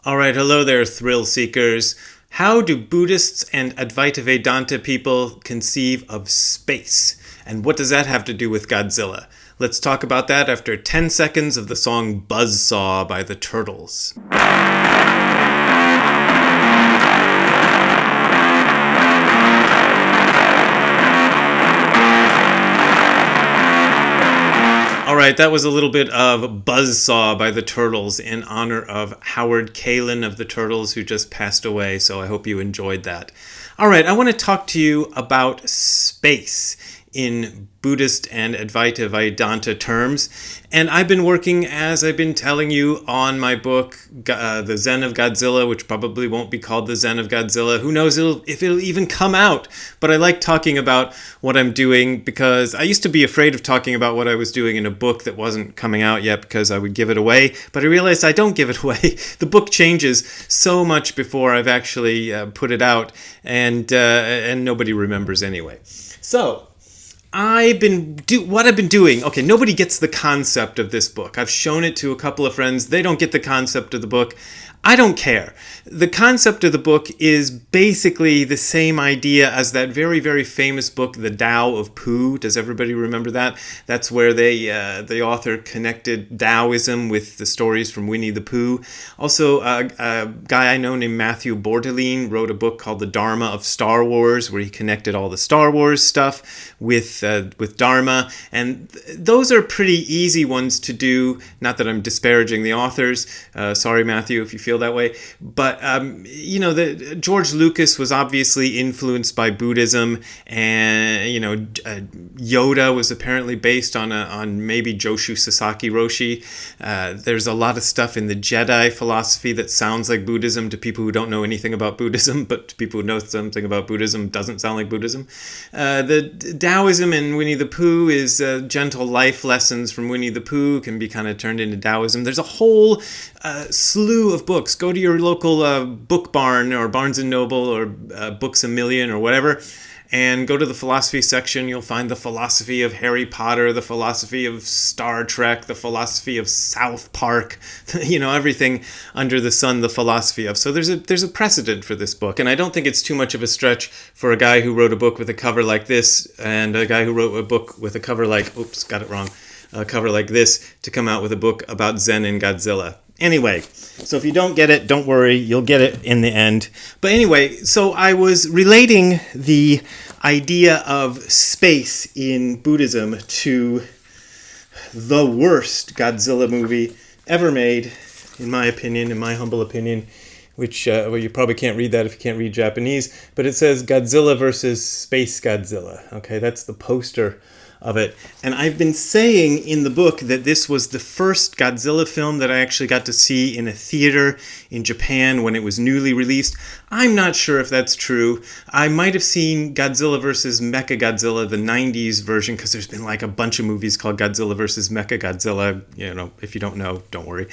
All right, hello there, thrill seekers. How do Buddhists and Advaita Vedanta people conceive of space? And what does that have to do with Godzilla? Let's talk about that after 10 seconds of the song Buzzsaw by the Turtles. All right, that was a little bit of Buzzsaw by the Turtles in honor of Howard Kalin of the Turtles, who just passed away, so I hope you enjoyed that. All right, I want to talk to you about space in Buddhist and Advaita Vedanta terms. And I've been working, as I've been telling you, on my book, The Zen of Godzilla, which probably won't be called The Zen of Godzilla. Who knows if it'll even come out. But I like talking about what I'm doing because I used to be afraid of talking about what I was doing in a book that wasn't coming out yet because I would give it away. But I realized I don't give it away. The book changes so much before I've actually put it out, and nobody remembers anyway. So what I've been doing. Okay, nobody gets the concept of this book. I've shown it to a couple of friends. They don't get the concept of the book. I don't care. The concept of the book is basically the same idea as that very, very famous book, The Tao of Pooh. Does everybody remember that? That's where the author connected Taoism with the stories from Winnie the Pooh. Also, a guy I know named Matthew Bordelin wrote a book called The Dharma of Star Wars, where he connected all the Star Wars stuff with Dharma. And those are pretty easy ones to do. Not that I'm disparaging the authors. Sorry, Matthew, if you feel that way. But, George Lucas was obviously influenced by Buddhism, and, Yoda was apparently based on maybe Joshu Sasaki Roshi. There's a lot of stuff in the Jedi philosophy that sounds like Buddhism to people who don't know anything about Buddhism, but to people who know something about Buddhism doesn't sound like Buddhism. The Taoism in Winnie the Pooh is gentle life lessons from Winnie the Pooh can be kind of turned into Taoism. There's a whole slew of books. Go to your local book barn or Barnes & Noble or Books A Million or whatever, and go to the philosophy section. You'll find the philosophy of Harry Potter, the philosophy of Star Trek, the philosophy of South Park, everything under the sun, the philosophy of. So there's a precedent for this book, and I don't think it's too much of a stretch for a guy who wrote a book with a cover like this and a guy who wrote a book with a cover like, a cover like this to come out with a book about Zen and Godzilla. Anyway, so if you don't get it, don't worry, you'll get it in the end. But anyway, so I was relating the idea of space in Buddhism to the worst Godzilla movie ever made, in my opinion, in my humble opinion, which you probably can't read that if you can't read Japanese, but it says Godzilla versus Space Godzilla. Okay, that's the poster of it. And I've been saying in the book that this was the first Godzilla film that I actually got to see in a theater in Japan when it was newly released. I'm not sure if that's true. I might have seen Godzilla vs. Mechagodzilla, the 90s version, because there's been like a bunch of movies called Godzilla vs. Mechagodzilla. If you don't know, don't worry.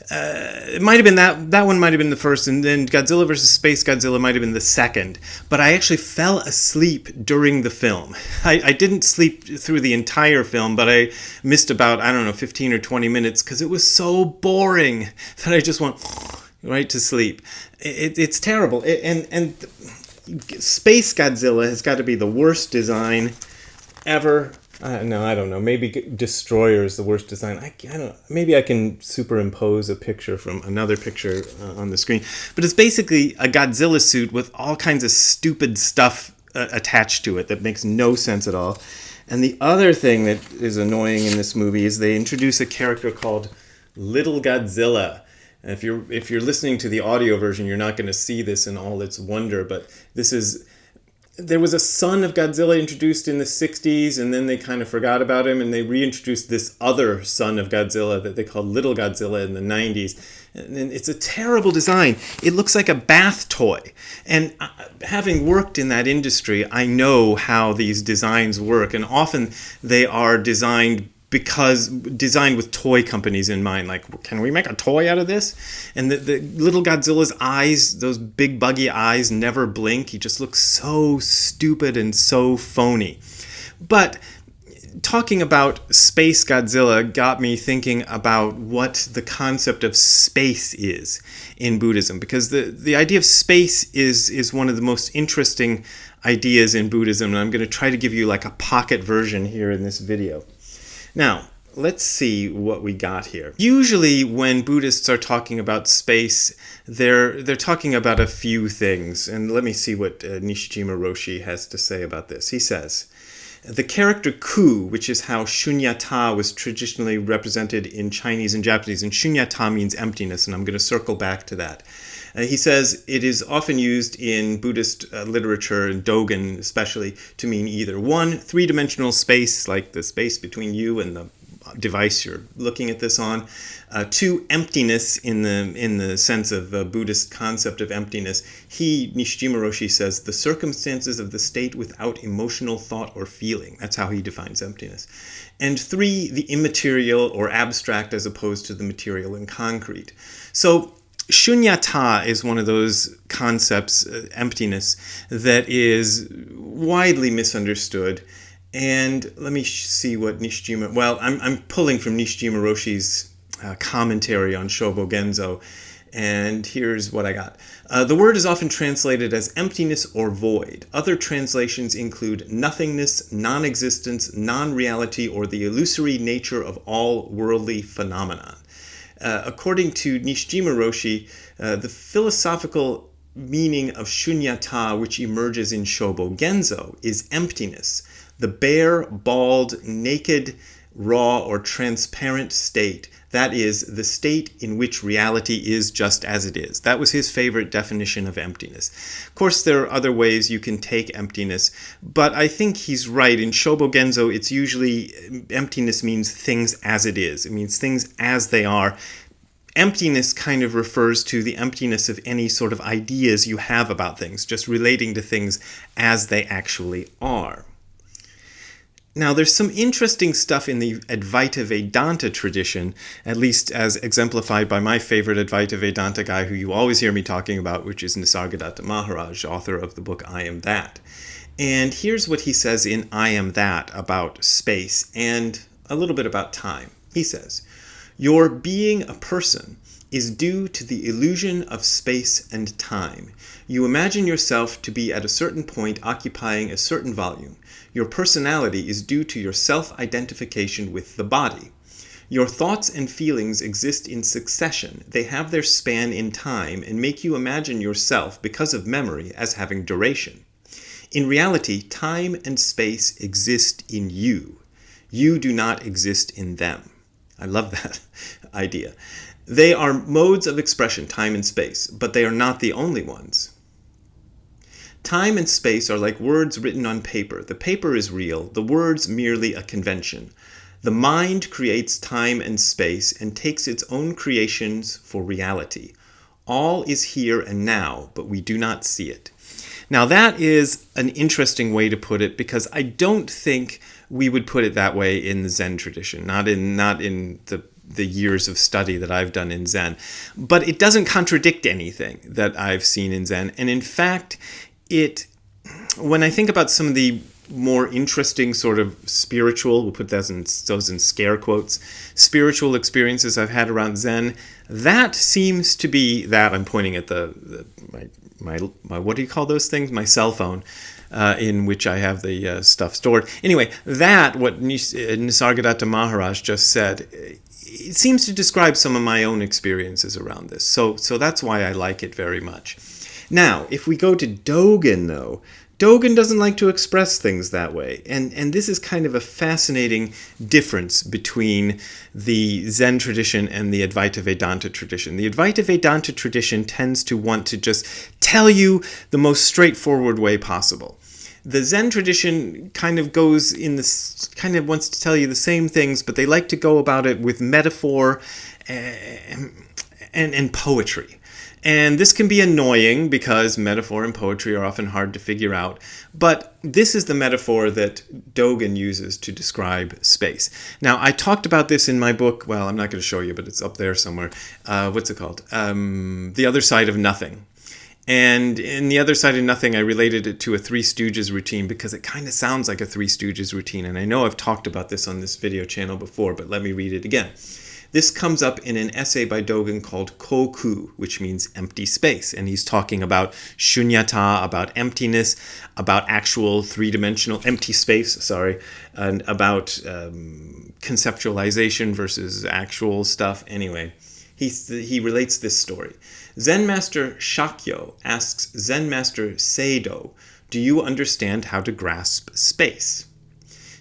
It might have been that one might have been the first, and then Godzilla vs. Space Godzilla might have been the second. But I actually fell asleep during the film. I didn't sleep through the entire film, but I missed about, 15 or 20 minutes because it was so boring that I just went right to sleep. It's terrible. And Space Godzilla has got to be the worst design ever. No, I don't know. Maybe Destroyer is the worst design. I don't know. Maybe I can superimpose a picture from another picture on the screen. But it's basically a Godzilla suit with all kinds of stupid stuff attached to it that makes no sense at all. And the other thing that is annoying in this movie is they introduce a character called Little Godzilla. And if you're listening to the audio version, you're not going to see this in all its wonder, but there was a son of Godzilla introduced in the 60s, and then they kind of forgot about him, and they reintroduced this other son of Godzilla that they called Little Godzilla in the 90s. And it's a terrible design. It looks like a bath toy. And having worked in that industry, I know how these designs work, and often they are designed with toy companies in mind. Like, can we make a toy out of this? And the little Godzilla's eyes, those big buggy eyes, never blink. He just looks so stupid and so phony. But talking about Space Godzilla got me thinking about what the concept of space is in Buddhism, because the idea of space is one of the most interesting ideas in Buddhism, and I'm going to try to give you like a pocket version here in this video. Now, let's see what we got here. Usually when Buddhists are talking about space, they're talking about a few things, and let me see what Nishijima Roshi has to say about this. He says, the character ku, which is how shunyata was traditionally represented in Chinese and Japanese, and shunyata means emptiness, and I'm going to circle back to that. He says it is often used in Buddhist literature, and Dogen especially, to mean either one, three-dimensional space, like the space between you and the device you're looking at this on. Two, emptiness in the sense of a Buddhist concept of emptiness. Nishijima Roshi says, the circumstances of the state without emotional thought or feeling. That's how he defines emptiness. And three, the immaterial or abstract as opposed to the material and concrete. So shunyata is one of those concepts, emptiness, that is widely misunderstood. And let me see what Nishijima... Well, I'm pulling from Nishijima Roshi's commentary on Shobo Genzo, and here's what I got. The word is often translated as emptiness or void. Other translations include nothingness, non-existence, non-reality, or the illusory nature of all worldly phenomenon. According to Nishijima Roshi, the philosophical meaning of shunyata, which emerges in Shobo Genzo, is emptiness, the bare, bald, naked, raw, or transparent state. That is, the state in which reality is just as it is. That was his favorite definition of emptiness. Of course, there are other ways you can take emptiness, but I think he's right. In Shobo Genzo, it's usually emptiness means things as it is. It means things as they are. Emptiness kind of refers to the emptiness of any sort of ideas you have about things, just relating to things as they actually are. Now, there's some interesting stuff in the Advaita Vedanta tradition, at least as exemplified by my favorite Advaita Vedanta guy who you always hear me talking about, which is Nisargadatta Maharaj, author of the book I Am That. And here's what he says in I Am That about space and a little bit about time. He says, your being a person is due to the illusion of space and time. You imagine yourself to be at a certain point occupying a certain volume. Your personality is due to your self-identification with the body. Your thoughts and feelings exist in succession. They have their span in time and make you imagine yourself, because of memory, as having duration. In reality, time and space exist in you. You do not exist in them. I love that idea. They are modes of expression, time and space, but they are not the only ones. Time and space are like words written on paper. The paper is real, the words merely a convention. The mind creates time and space and takes its own creations for reality. All is here and now, but we do not see it. Now that is an interesting way to put it, because I don't think we would put it that way in the Zen tradition, not in the years of study that I've done in Zen. But it doesn't contradict anything that I've seen in Zen. And in fact, when I think about some of the more interesting sort of spiritual, we'll put those in scare quotes, spiritual experiences I've had around Zen, that seems to be that I'm pointing at my what do you call those things? My cell phone, in which I have the stuff stored. Anyway, what Nisargadatta Maharaj just said, it seems to describe some of my own experiences around this. So that's why I like it very much. Now, if we go to Dogen, though, Dogen doesn't like to express things that way. And this is kind of a fascinating difference between the Zen tradition and the Advaita Vedanta tradition. The Advaita Vedanta tradition tends to want to just tell you the most straightforward way possible. The Zen tradition kind of wants to tell you the same things, but they like to go about it with metaphor and poetry. And this can be annoying because metaphor and poetry are often hard to figure out. But this is the metaphor that Dogen uses to describe space. Now, I talked about this in my book. Well, I'm not going to show you, but it's up there somewhere. What's it called? The Other Side of Nothing. And in The Other Side of Nothing, I related it to a Three Stooges routine because it kind of sounds like a Three Stooges routine. And I know I've talked about this on this video channel before, but let me read it again. This comes up in an essay by Dogen called Koku, which means empty space. And he's talking about shunyata, about emptiness, about actual three-dimensional empty space, and about conceptualization versus actual stuff. Anyway, he relates this story. Zen Master Shakyo asks Zen Master Seido, "Do you understand how to grasp space?"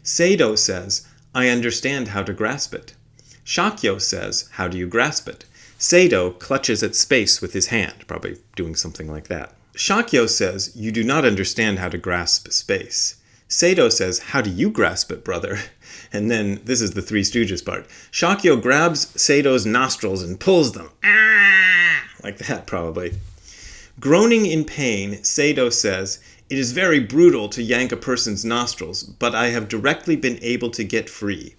Seido says, "I understand how to grasp it." Shakyo says, "How do you grasp it?" Seido clutches at space with his hand, probably doing something like that. Shakyo says, "You do not understand how to grasp space." Seido says, "How do you grasp it, brother?" And then, this is the Three Stooges part. Shakyo grabs Seido's nostrils and pulls them. Ah! Like that, probably. Groaning in pain, Seido says, "It is very brutal to yank a person's nostrils, but I have directly been able to get free."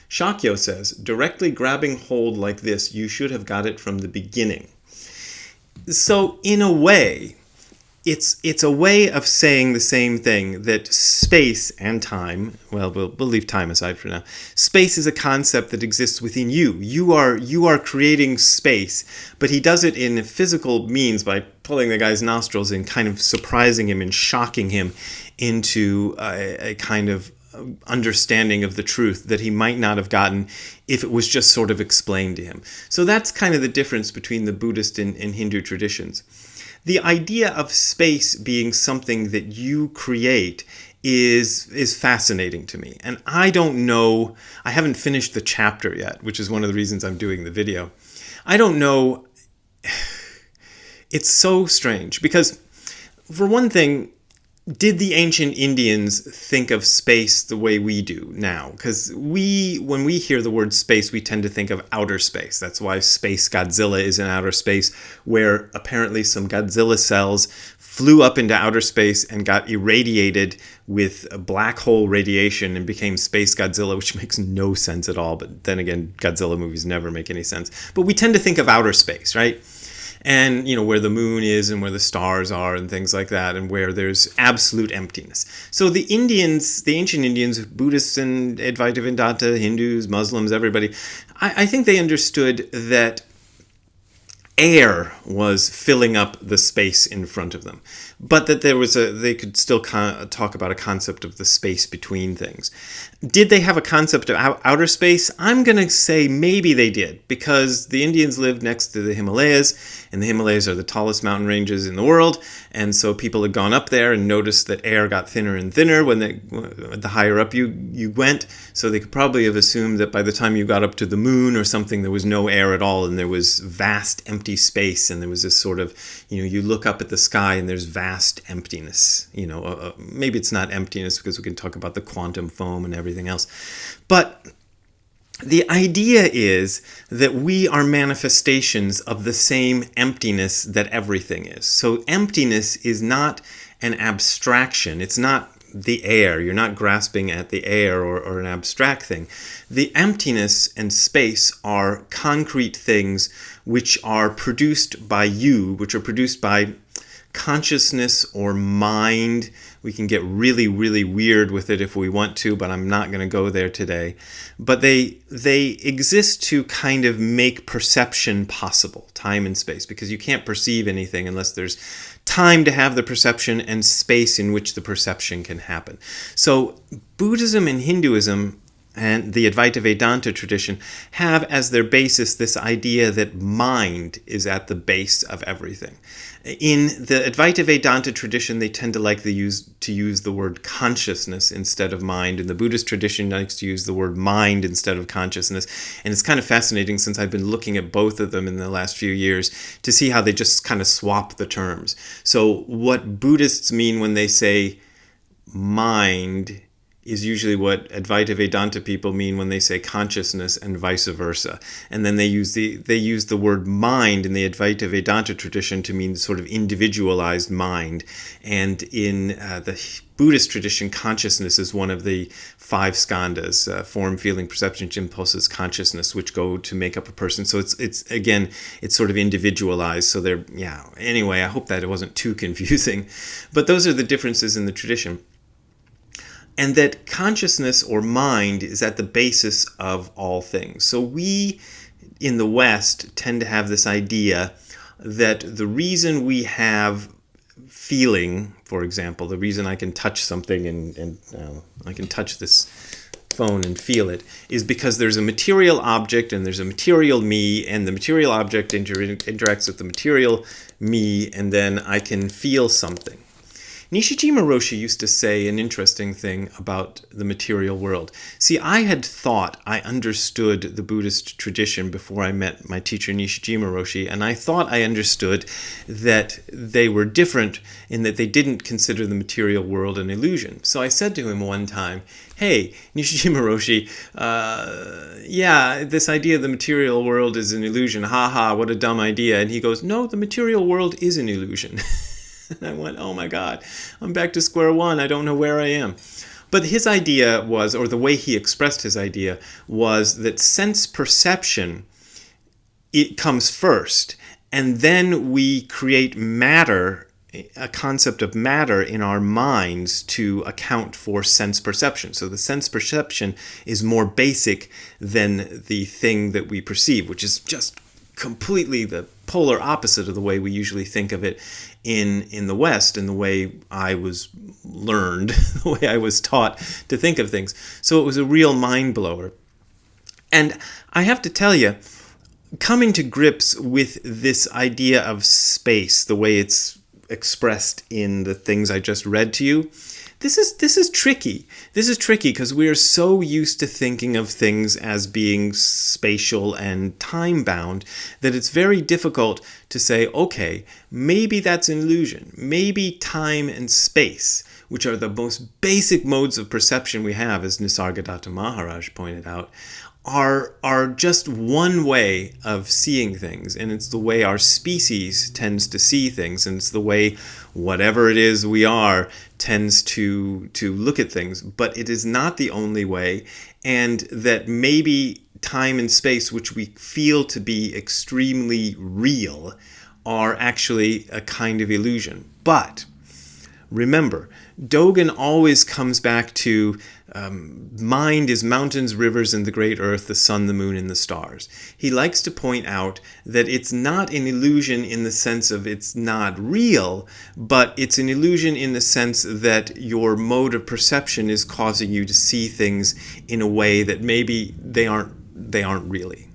Shakyo says, "Directly grabbing hold like this, you should have got it from the beginning." So, in a way, it's a way of saying the same thing, that space and time, well, we'll leave time aside for now. Space is a concept that exists within you. You are creating space, but he does it in physical means by pulling the guy's nostrils and kind of surprising him and shocking him into a kind of understanding of the truth that he might not have gotten if it was just sort of explained to him. So that's kind of the difference between the Buddhist and Hindu traditions. The idea of space being something that you create is fascinating to me. And I don't know, I haven't finished the chapter yet, which is one of the reasons I'm doing the video. I don't know, it's so strange because, for one thing, did the ancient Indians think of space the way we do now? Because when we hear the word space, we tend to think of outer space. That's why Space Godzilla is in outer space, where apparently some Godzilla cells flew up into outer space and got irradiated with black hole radiation and became Space Godzilla, which makes no sense at all. But then again, Godzilla movies never make any sense. But we tend to think of outer space, right? And, where the moon is and where the stars are and things like that, and where there's absolute emptiness. So the ancient Indians, Buddhists and Advaita Vedanta, Hindus, Muslims, everybody, I think they understood that air was filling up the space in front of them, but that they could still talk about a concept of the space between things. Did they have a concept of outer space? I'm going to say maybe they did, because the Indians lived next to the Himalayas, and the Himalayas are the tallest mountain ranges in the world, and so people had gone up there and noticed that air got thinner and thinner the higher up you went, so they could probably have assumed that by the time you got up to the moon or something, there was no air at all, and there was vast empty space, and there was this sort of, you look up at the sky and there's vast emptiness. Maybe it's not emptiness because we can talk about the quantum foam and everything else. But the idea is that we are manifestations of the same emptiness that everything is. So emptiness is not an abstraction. It's not the air. You're not grasping at the air or an abstract thing. The emptiness and space are concrete things which are produced by you, which are produced by consciousness or mind. We can get really, really weird with it if we want to, but I'm not going to go there today. But they exist to kind of make perception possible, time and space, because you can't perceive anything unless there's time to have the perception and space in which the perception can happen. So Buddhism and Hinduism and the Advaita Vedanta tradition have as their basis this idea that mind is at the base of everything. In the Advaita Vedanta tradition, they tend to like to use the word consciousness instead of mind, and the Buddhist tradition likes to use the word mind instead of consciousness. And it's kind of fascinating, since I've been looking at both of them in the last few years, to see how they just kind of swap the terms. So what Buddhists mean when they say mind is usually what Advaita Vedanta people mean when they say consciousness and vice versa. And then they use the word mind in the Advaita Vedanta tradition to mean sort of individualized mind. And in the Buddhist tradition, consciousness is one of the five skandhas, form, feeling, perception, impulses, consciousness, which go to make up a person. So it's sort of individualized. So anyway, I hope that it wasn't too confusing. But those are the differences in the tradition. And that consciousness or mind is at the basis of all things. So we in the West tend to have this idea that the reason we have feeling, for example, the reason I can touch something and I can touch this phone and feel it, is because there's a material object and there's a material me, and the material object interacts with the material me, and then I can feel something. Nishijima Roshi used to say an interesting thing about the material world. See, I had thought I understood the Buddhist tradition before I met my teacher Nishijima Roshi, and I thought I understood that they were different in that they didn't consider the material world an illusion. So I said to him one time, "Hey, Nishijima Roshi, this idea of the material world is an illusion. Ha ha, what a dumb idea." And he goes, "No, the material world is an illusion." And I went, oh my God, I'm back to square one. I don't know where I am. But his idea was, or the way he expressed his idea, was that sense perception, it comes first. And then we create matter, a concept of matter in our minds to account for sense perception. So the sense perception is more basic than the thing that we perceive, which is just completely the polar opposite of the way we usually think of it in the West, and the way I was learned, the way I was taught to think of things. So it was a real mind blower. And I have to tell you, coming to grips with this idea of space, the way it's expressed in the things I just read to you, this is tricky. This is tricky because we are so used to thinking of things as being spatial and time-bound that it's very difficult to say, okay, maybe that's an illusion. Maybe time and space, which are the most basic modes of perception we have, as Nisargadatta Maharaj pointed out, are just one way of seeing things, and it's the way our species tends to see things, and it's the way whatever it is we are tends to look at things. But it is not the only way, and that maybe time and space, which we feel to be extremely real, are actually a kind of illusion. But remember, Dogen always comes back to mind is mountains, rivers, and the great earth, the sun, the moon, and the stars. He likes to point out that it's not an illusion in the sense of it's not real, but it's an illusion in the sense that your mode of perception is causing you to see things in a way that maybe they aren't really.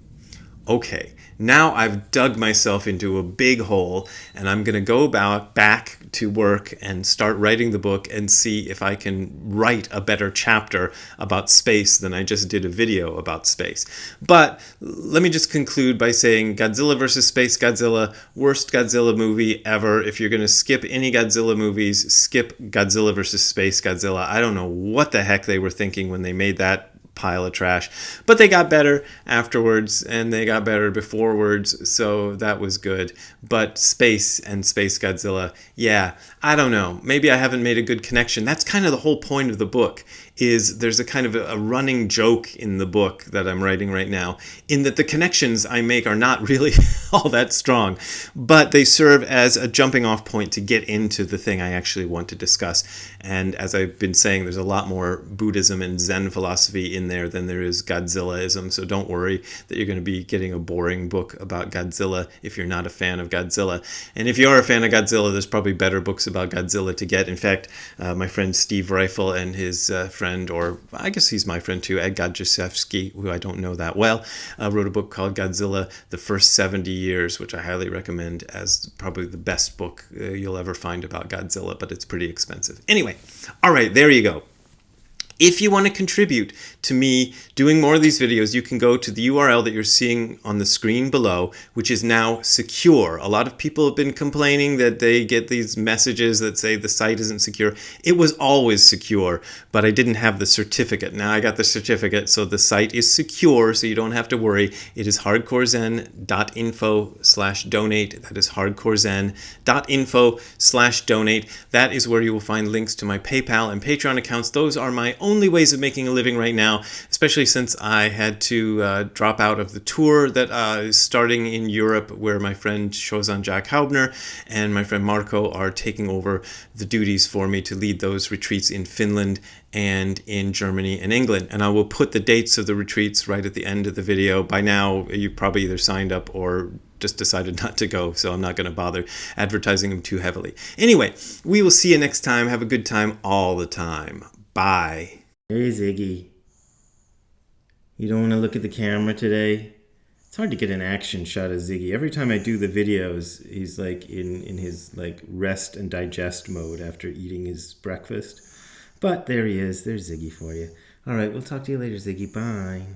Okay, now I've dug myself into a big hole, and I'm going to go back to work and start writing the book and see if I can write a better chapter about space than I just did a video about space. But let me just conclude by saying Godzilla vs. Space Godzilla, worst Godzilla movie ever. If you're going to skip any Godzilla movies, skip Godzilla vs. Space Godzilla. I don't know what the heck they were thinking when they made that pile of trash, but they got better afterwards and they got better beforewards, so that was good. But Space and Space Godzilla, yeah, I don't know, maybe I haven't made a good connection. That's kind of the whole point of the book, is there's a kind of a running joke in the book that I'm writing right now, in that the connections I make are not really all that strong, but they serve as a jumping off point to get into the thing I actually want to discuss. And as I've been saying, there's a lot more Buddhism and Zen philosophy in there than there is Godzillaism, so don't worry that you're going to be getting a boring book about Godzilla if you're not a fan of Godzilla. And if you are a fan of Godzilla, there's probably better books about Godzilla to get. In fact, my friend Steve Reifel and his friend, or I guess he's my friend too, Ed Godziszewski, who I don't know that well, wrote a book called Godzilla, The First 70 Years, which I highly recommend as probably the best book you'll ever find about Godzilla, but it's pretty expensive. Anyway, all right, there you go. If you want to contribute to me doing more of these videos, you can go to the URL that you're seeing on the screen below, which is now secure. A lot of people have been complaining that they get these messages that say the site isn't secure. It was always secure, but I didn't have the certificate. Now I got the certificate, so the site is secure, so you don't have to worry. It is hardcorezen.info/donate. That is hardcorezen.info/donate. That is where you will find links to my PayPal and Patreon accounts. Those are my only ways of making a living right now, especially since I had to drop out of the tour that is starting in Europe, where my friend Shozan Jack Haubner and my friend Marco are taking over the duties for me to lead those retreats in Finland and in Germany and England. And I will put the dates of the retreats right at the end of the video. By now, you probably either signed up or just decided not to go, so I'm not going to bother advertising them too heavily. Anyway, we will see you next time. Have a good time all the time. Bye. Hey, Ziggy. You don't want to look at the camera today? It's hard to get an action shot of Ziggy. Every time I do the videos, he's like in his like rest and digest mode after eating his breakfast. But there he is. There's Ziggy for you. All right, we'll talk to you later, Ziggy. Bye.